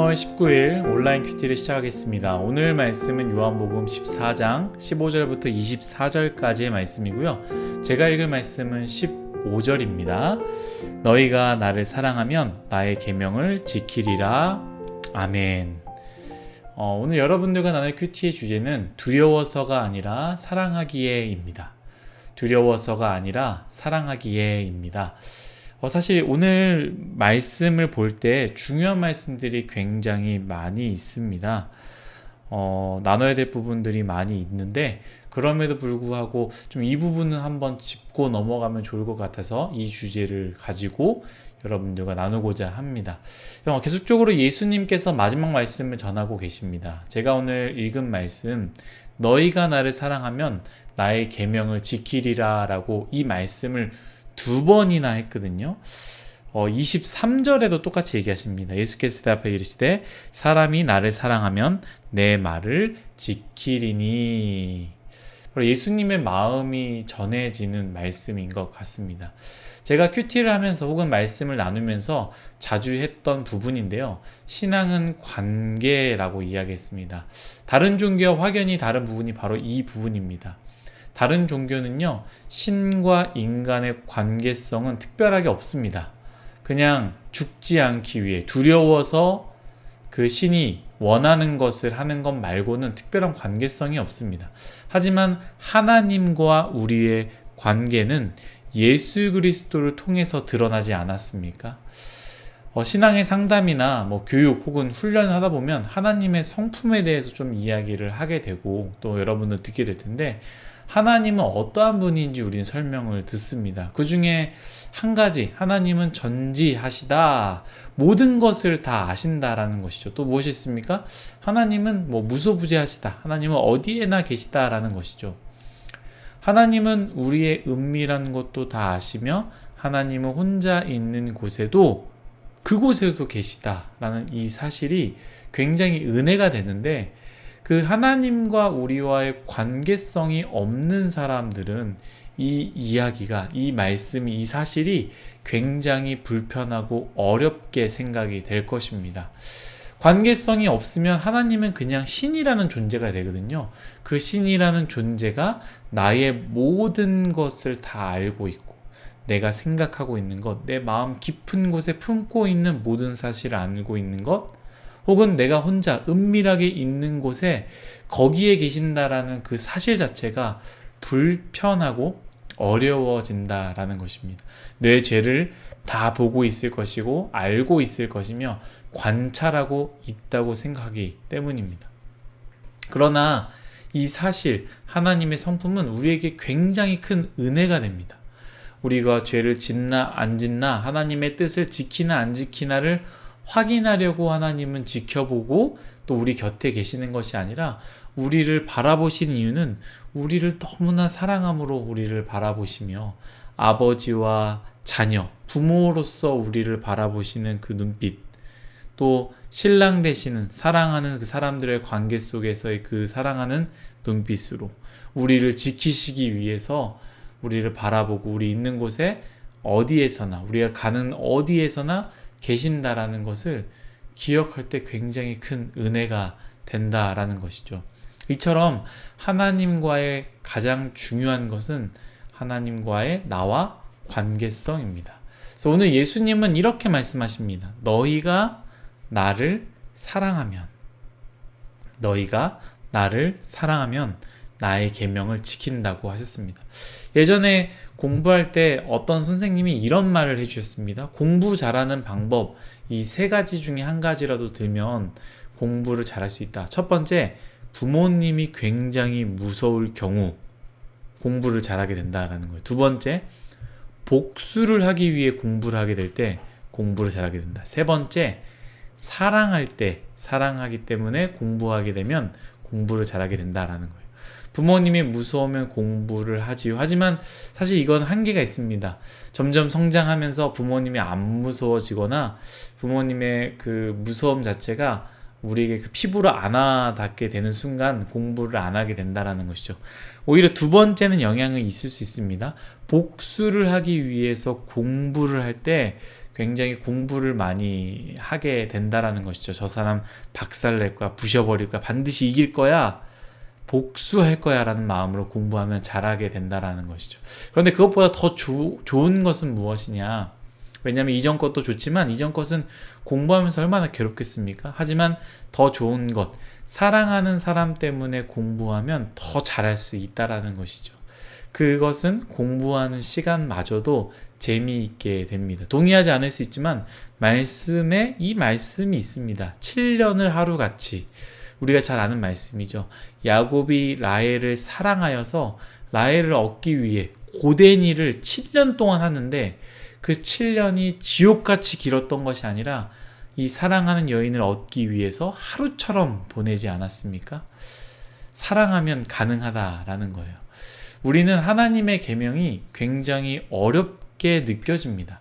3월 19일 온라인 큐티를 시작하겠습니다. 오늘 말씀은 요한복음 14장 15절부터 24절까지의 말씀이고요. 제가 읽을 말씀은 15절입니다. 너희가 나를 사랑하면 나의 계명을 지키리라. 아멘. 오늘 여러분들과 나눌 큐티의 주제는 두려워서가 아니라 사랑하기에입니다. 두려워서가 아니라 사랑하기에입니다. 사실 오늘 말씀을 볼 때 중요한 말씀들이 굉장히 많이 있습니다. 나눠야 될 부분들이 많이 있는데 그럼에도 불구하고 좀 이 부분은 한번 짚고 넘어가면 좋을 것 같아서 이 주제를 가지고 여러분들과 나누고자 합니다. 계속적으로 예수님께서 마지막 말씀을 전하고 계십니다. 제가 오늘 읽은 말씀, 너희가 나를 사랑하면 나의 계명을 지키리라 라고 이 말씀을 두 번이나 했거든요. 23절에도 똑같이 얘기하십니다. 예수께서 대답하여 이르시되 사람이 나를 사랑하면 내 말을 지키리니. 예수님의 마음이 전해지는 말씀인 것 같습니다. 제가 큐티를 하면서 혹은 말씀을 나누면서 자주 했던 부분인데요. 신앙은 관계라고 이야기했습니다. 다른 종교와 확연히 다른 부분이 바로 이 부분입니다. 다른 종교는요, 신과 인간의 관계성은 특별하게 없습니다. 그냥 죽지 않기 위해 두려워서 그 신이 원하는 것을 하는 것 말고는 특별한 관계성이 없습니다. 하지만 하나님과 우리의 관계는 예수 그리스도를 통해서 드러나지 않았습니까? 신앙의 상담이나 교육 혹은 훈련을 하다 보면 하나님의 성품에 대해서 좀 이야기를 하게 되고 또 여러분들 듣게 될 텐데 하나님은 어떠한 분인지 우리는 설명을 듣습니다. 그 중에 한 가지, 하나님은 전지하시다. 모든 것을 다 아신다라는 것이죠. 또 무엇이 있습니까? 하나님은 무소부재하시다. 하나님은 어디에나 계시다라는 것이죠. 하나님은 우리의 은밀한 것도 다 아시며 하나님은 혼자 있는 곳에도 그곳에도 계시다라는 이 사실이 굉장히 은혜가 되는데 그 하나님과 우리와의 관계성이 없는 사람들은 이 이야기가, 이 말씀이, 이 사실이 굉장히 불편하고 어렵게 생각이 될 것입니다. 관계성이 없으면 하나님은 그냥 신이라는 존재가 되거든요. 그 신이라는 존재가 나의 모든 것을 다 알고 있고 내가 생각하고 있는 것, 내 마음 깊은 곳에 품고 있는 모든 사실을 알고 있는 것, 혹은 내가 혼자 은밀하게 있는 곳에 거기에 계신다라는 그 사실 자체가 불편하고 어려워진다라는 것입니다. 내 죄를 다 보고 있을 것이고 알고 있을 것이며 관찰하고 있다고 생각하기 때문입니다. 그러나 이 사실, 하나님의 성품은 우리에게 굉장히 큰 은혜가 됩니다. 우리가 죄를 짓나 안 짓나, 하나님의 뜻을 지키나 안 지키나를 확인하려고 하나님은 지켜보고 또 우리 곁에 계시는 것이 아니라 우리를 바라보시는 이유는 우리를 너무나 사랑함으로 우리를 바라보시며 아버지와 자녀, 부모로서 우리를 바라보시는 그 눈빛, 또 신랑 되시는 사랑하는 그 사람들의 관계 속에서의 그 사랑하는 눈빛으로 우리를 지키시기 위해서 우리를 바라보고 우리 있는 곳에 어디에서나, 우리가 가는 어디에서나 계신다라는 것을 기억할 때 굉장히 큰 은혜가 된다라는 것이죠. 이처럼 하나님과의 가장 중요한 것은 하나님과의 나와 관계성입니다. 그래서 오늘 예수님은 이렇게 말씀하십니다. 너희가 나를 사랑하면, 너희가 나를 사랑하면 나의 계명을 지킨다고 하셨습니다. 예전에 공부할 때 어떤 선생님이 이런 말을 해주셨습니다. 공부 잘하는 방법, 이 세 가지 중에 한 가지라도 들면 공부를 잘할 수 있다. 첫 번째, 부모님이 굉장히 무서울 경우 공부를 잘하게 된다라는 거예요. 두 번째, 복수를 하기 위해 공부를 하게 될 때 공부를 잘하게 된다. 세 번째, 사랑할 때, 사랑하기 때문에 공부하게 되면 공부를 잘하게 된다라는 거예요. 부모님이 무서우면 공부를 하지요. 하지만 사실 이건 한계가 있습니다. 점점 성장하면서 부모님이 안 무서워지거나 부모님의 그 무서움 자체가 우리에게 그 피부로 안 와닿게 되는 순간 공부를 안 하게 된다는 것이죠. 오히려 두 번째는 영향이 있을 수 있습니다. 복수를 하기 위해서 공부를 할 때 굉장히 공부를 많이 하게 된다라는 것이죠. 저 사람 박살낼 거야, 부셔버릴 거야, 반드시 이길 거야, 복수할 거야 라는 마음으로 공부하면 잘하게 된다라는 것이죠. 그런데 그것보다 더 좋은 것은 무엇이냐? 왜냐하면 이전 것도 좋지만 이전 것은 공부하면서 얼마나 괴롭겠습니까? 하지만 더 좋은 것, 사랑하는 사람 때문에 공부하면 더 잘할 수 있다라는 것이죠. 그것은 공부하는 시간마저도 재미있게 됩니다. 동의하지 않을 수 있지만 말씀에 이 말씀이 있습니다. 7년을 하루같이, 우리가 잘 아는 말씀이죠. 야곱이 라헬을 사랑하여서 라헬을 얻기 위해 고된 일을 7년 동안 하는데 그 7년이 지옥같이 길었던 것이 아니라 이 사랑하는 여인을 얻기 위해서 하루처럼 보내지 않았습니까? 사랑하면 가능하다라는 거예요. 우리는 하나님의 계명이 굉장히 어렵게 느껴집니다.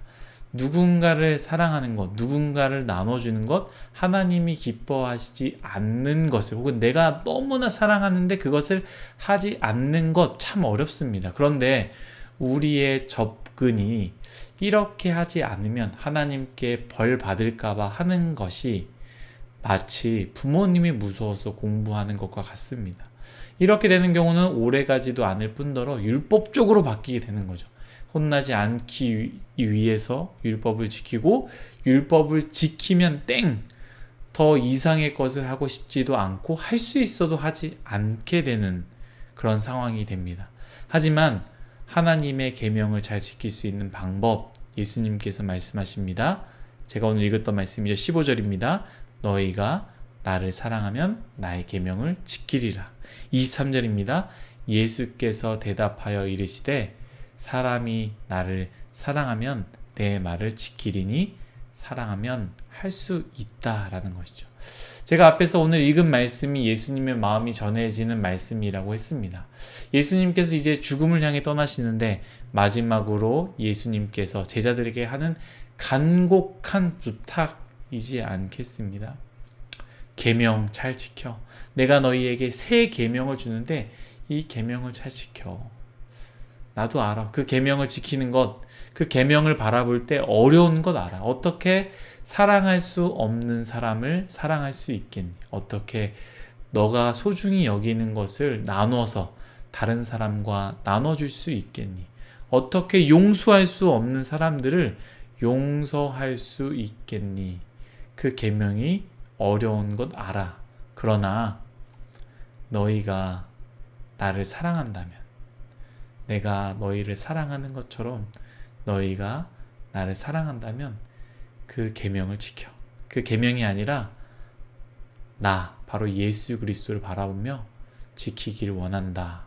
누군가를 사랑하는 것, 누군가를 나눠주는 것, 하나님이 기뻐하시지 않는 것을, 혹은 내가 너무나 사랑하는데 그것을 하지 않는 것 참 어렵습니다. 그런데 우리의 접근이 이렇게 하지 않으면 하나님께 벌 받을까봐 하는 것이 마치 부모님이 무서워서 공부하는 것과 같습니다. 이렇게 되는 경우는 오래가지도 않을 뿐더러 율법적으로 바뀌게 되는 거죠. 혼나지 않기 위해서 율법을 지키고, 율법을 지키면 땡! 더 이상의 것을 하고 싶지도 않고 할 수 있어도 하지 않게 되는 그런 상황이 됩니다. 하지만 하나님의 계명을 잘 지킬 수 있는 방법, 예수님께서 말씀하십니다. 제가 오늘 읽었던 말씀이죠. 15절입니다. 너희가 나를 사랑하면 나의 계명을 지키리라. 23절입니다. 예수께서 대답하여 이르시되 사람이 나를 사랑하면 내 말을 지키리니 사랑하면 할 수 있다라는 것이죠. 제가 앞에서 오늘 읽은 말씀이 예수님의 마음이 전해지는 말씀이라고 했습니다. 예수님께서 이제 죽음을 향해 떠나시는데 마지막으로 예수님께서 제자들에게 하는 간곡한 부탁이지 않겠습니다. 계명 잘 지켜. 내가 너희에게 새 계명을 주는데 이 계명을 잘 지켜. 나도 알아. 그 계명을 지키는 것, 그 계명을 바라볼 때 어려운 것 알아. 어떻게 사랑할 수 없는 사람을 사랑할 수 있겠니? 어떻게 너가 소중히 여기는 것을 나눠서 다른 사람과 나눠줄 수 있겠니? 어떻게 용서할 수 없는 사람들을 용서할 수 있겠니? 그 계명이 어려운 것 알아. 그러나 너희가 나를 사랑한다면, 내가 너희를 사랑하는 것처럼 너희가 나를 사랑한다면 그 계명을 지켜. 그 계명이 아니라 나, 바로 예수 그리스도를 바라보며 지키길 원한다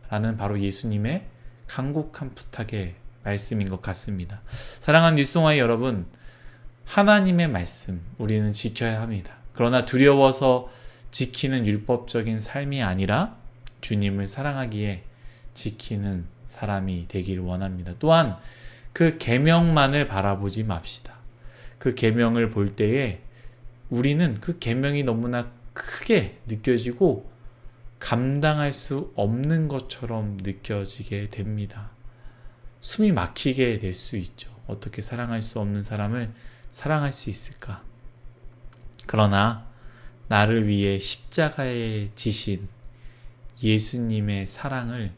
라는 바로 예수님의 간곡한 부탁의 말씀인 것 같습니다. 사랑하는 뉴스송아이 여러분, 하나님의 말씀 우리는 지켜야 합니다. 그러나 두려워서 지키는 율법적인 삶이 아니라 주님을 사랑하기에 지키는 사람이 되기를 원합니다. 또한 그 계명만을 바라보지 맙시다. 그 계명을 볼 때에 우리는 그 계명이 너무나 크게 느껴지고 감당할 수 없는 것처럼 느껴지게 됩니다. 숨이 막히게 될 수 있죠. 어떻게 사랑할 수 없는 사람을 사랑할 수 있을까? 그러나 나를 위해 십자가에 지신 예수님의 사랑을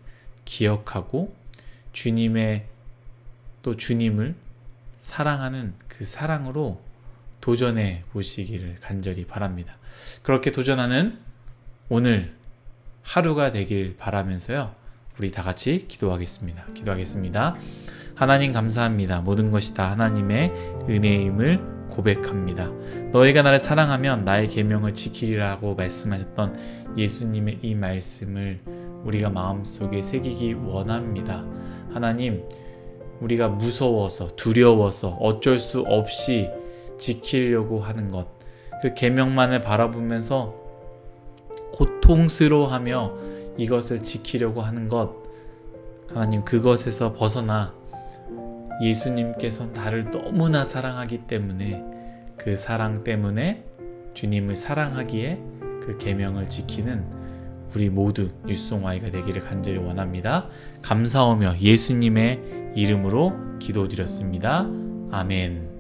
기억하고 주님을 사랑하는 그 사랑으로 도전해 보시기를 간절히 바랍니다. 그렇게 도전하는 오늘 하루가 되길 바라면서요, 우리 다 같이 기도하겠습니다. 하나님 감사합니다. 모든 것이 다 하나님의 은혜임을 고백합니다. 너희가 나를 사랑하면 나의 계명을 지키리라고 말씀하셨던 예수님의 이 말씀을 우리가 마음속에 새기기 원합니다. 하나님, 우리가 무서워서 두려워서 어쩔 수 없이 지키려고 하는 것, 그 계명만을 바라보면서 고통스러워하며 이것을 지키려고 하는 것, 하나님 그것에서 벗어나 예수님께서 나를 너무나 사랑하기 때문에 그 사랑 때문에 주님을 사랑하기에 그 계명을 지키는 우리 모두 뉴스송아이가 되기를 간절히 원합니다. 감사하며 예수님의 이름으로 기도드렸습니다. 아멘.